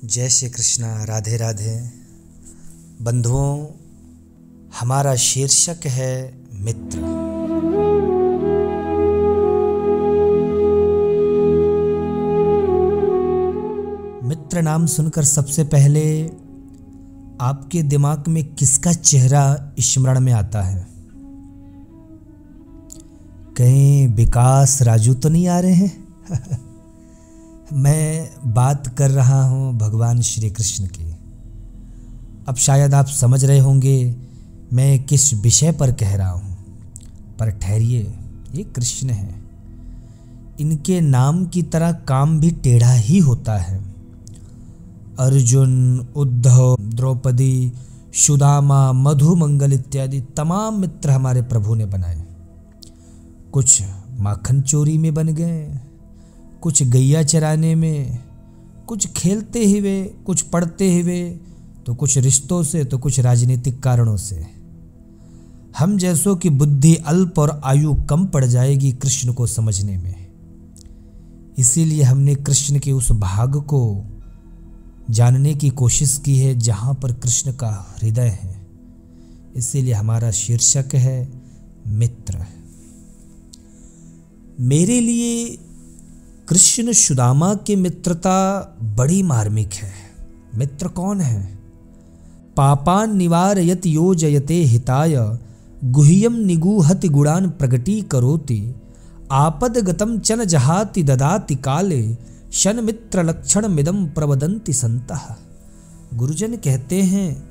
जय श्री कृष्णा। राधे राधे। बंधुओं, हमारा शीर्षक है मित्र। मित्र नाम सुनकर सबसे पहले आपके दिमाग में किसका चेहरा स्मरण में आता है? कहीं विकास राजू तो नहीं आ रहे हैं? मैं बात कर रहा हूँ भगवान श्री कृष्ण की। अब शायद आप समझ रहे होंगे मैं किस विषय पर कह रहा हूँ, पर ठहरिए, ये कृष्ण हैं। इनके नाम की तरह काम भी टेढ़ा ही होता है। अर्जुन, उद्धव, द्रौपदी, सुदामा, मधुमंगल इत्यादि तमाम मित्र हमारे प्रभु ने बनाए। कुछ माखन चोरी में बन गए, कुछ गैया चराने में, कुछ खेलते हुए, कुछ पढ़ते हुए, तो कुछ रिश्तों से, तो कुछ राजनीतिक कारणों से। हम जैसों की बुद्धि अल्प और आयु कम पड़ जाएगी कृष्ण को समझने में। इसीलिए हमने कृष्ण के उस भाग को जानने की कोशिश की है जहाँ पर कृष्ण का हृदय है। इसीलिए हमारा शीर्षक है मित्र। मेरे लिए कृष्ण सुदामा की मित्रता बड़ी मार्मिक है। मित्र कौन है? पापान निवारयत योजयते हिताय गुह्यम निगूहति गुणान प्रगटी करोति आपदगतम चन जहाति ददाति काले शन मित्र लक्षण मिदम प्रवदंति संतः। गुरुजन कहते हैं,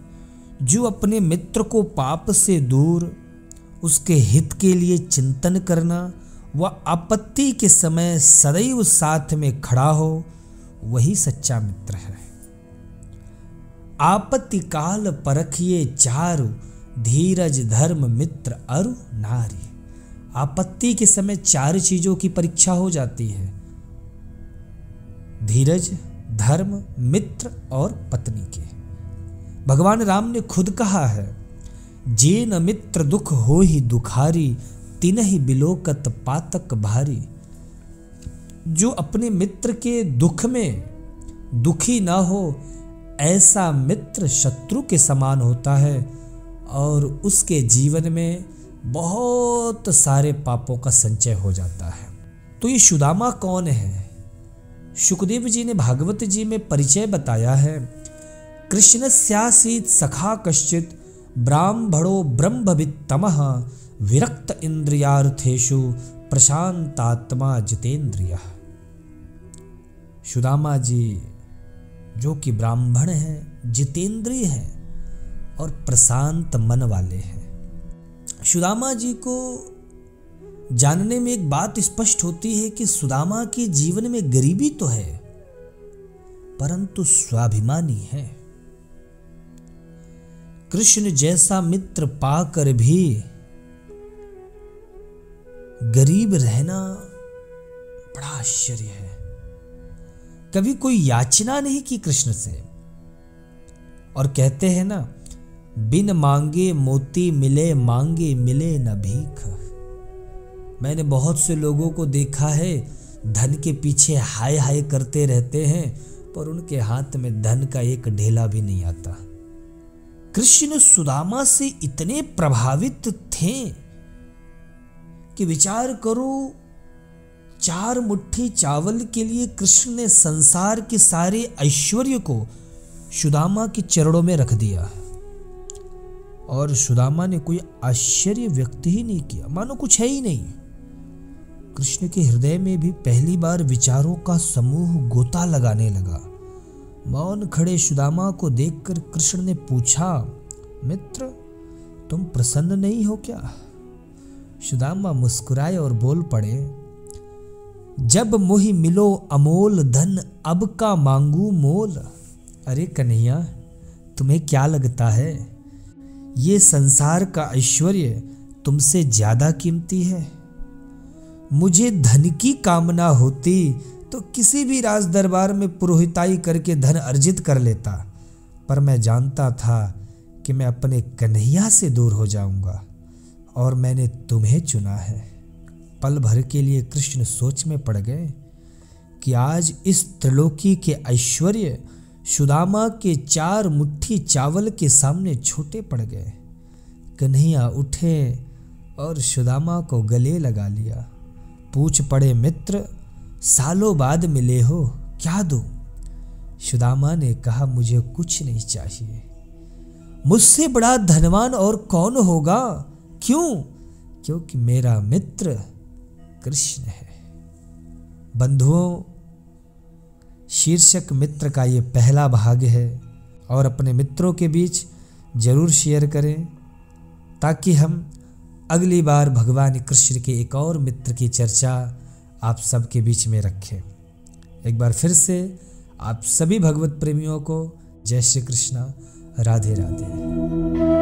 जो अपने मित्र को पाप से दूर, उसके हित के लिए चिंतन करना, वह आपत्ति के समय सदैव साथ में खड़ा हो, वही सच्चा मित्र है। आपत्ति काल परखिए चारु धीरज धर्म मित्र अरु नारी। आपत्ति के समय चार चीजों की परीक्षा हो जाती है: धीरज, धर्म, मित्र और पत्नी के। भगवान राम ने खुद कहा है, जेन मित्र दुख हो ही दुखारी तिनहि बिलोकत पातक भारी। जो अपने मित्र के दुख में दुखी ना हो, ऐसा मित्र शत्रु के समान होता है और उसके जीवन में बहुत सारे पापों का संचय हो जाता है। तो ये सुदामा कौन है? शुकदेव जी ने भागवत जी में परिचय बताया है। कृष्णस्यासीत् सखा कश्चित् ब्राह्मणो ब्रह्मवित्तमः विरक्त इंद्रियार्थेषु प्रशांतात्मा जितेंद्रियः। सुदामा जी जो कि ब्राह्मण हैं, जितेंद्रिय हैं और प्रशांत मन वाले हैं। सुदामा जी को जानने में एक बात स्पष्ट होती है कि सुदामा के जीवन में गरीबी तो है, परंतु स्वाभिमानी है। कृष्ण जैसा मित्र पाकर भी गरीब रहना बड़ा आश्चर्य है। कभी कोई याचना नहीं की कृष्ण से। और कहते हैं ना, बिन मांगे मोती मिले, मांगे मिले न भीख। मैंने बहुत से लोगों को देखा है, धन के पीछे हाय हाय करते रहते हैं, पर उनके हाथ में धन का एक ढेला भी नहीं आता। कृष्ण सुदामा से इतने प्रभावित थे कि विचार करो, 4 मुट्ठी चावल के लिए कृष्ण ने संसार के सारे ऐश्वर्य को सुदामा के चरणों में रख दिया। और सुदामा ने कोई आश्चर्य व्यक्त ही नहीं किया, मानो कुछ है ही नहीं। कृष्ण के हृदय में भी पहली बार विचारों का समूह गोता लगाने लगा। मौन खड़े सुदामा को देखकर कृष्ण ने पूछा, मित्र तुम प्रसन्न नहीं हो क्या? सुदामा मुस्कुराए और बोल पड़े, जब मोहि मिलो अमोल धन अब का मांगू मोल। अरे कन्हैया, तुम्हें क्या लगता है ये संसार का ऐश्वर्य तुमसे ज्यादा कीमती है? मुझे धन की कामना होती तो किसी भी राज दरबार में पुरोहिताई करके धन अर्जित कर लेता, पर मैं जानता था कि मैं अपने कन्हैया से दूर हो जाऊंगा और मैंने तुम्हें चुना है। पल भर के लिए कृष्ण सोच में पड़ गए कि आज इस त्रिलोकी के ऐश्वर्य सुदामा के 4 मुट्ठी चावल के सामने छोटे पड़ गए। कन्हैया उठे और सुदामा को गले लगा लिया। पूछ पड़े, मित्र सालों बाद मिले हो, क्या दूं? सुदामा ने कहा, मुझे कुछ नहीं चाहिए। मुझसे बड़ा धनवान और कौन होगा? क्यों? क्योंकि मेरा मित्र कृष्ण है। बंधुओं, शीर्षक मित्र का ये पहला भाग है और अपने मित्रों के बीच जरूर शेयर करें ताकि हम अगली बार भगवान कृष्ण के एक और मित्र की चर्चा आप सबके बीच में रखें। एक बार फिर से आप सभी भगवत प्रेमियों को जय श्री कृष्ण, राधे राधे।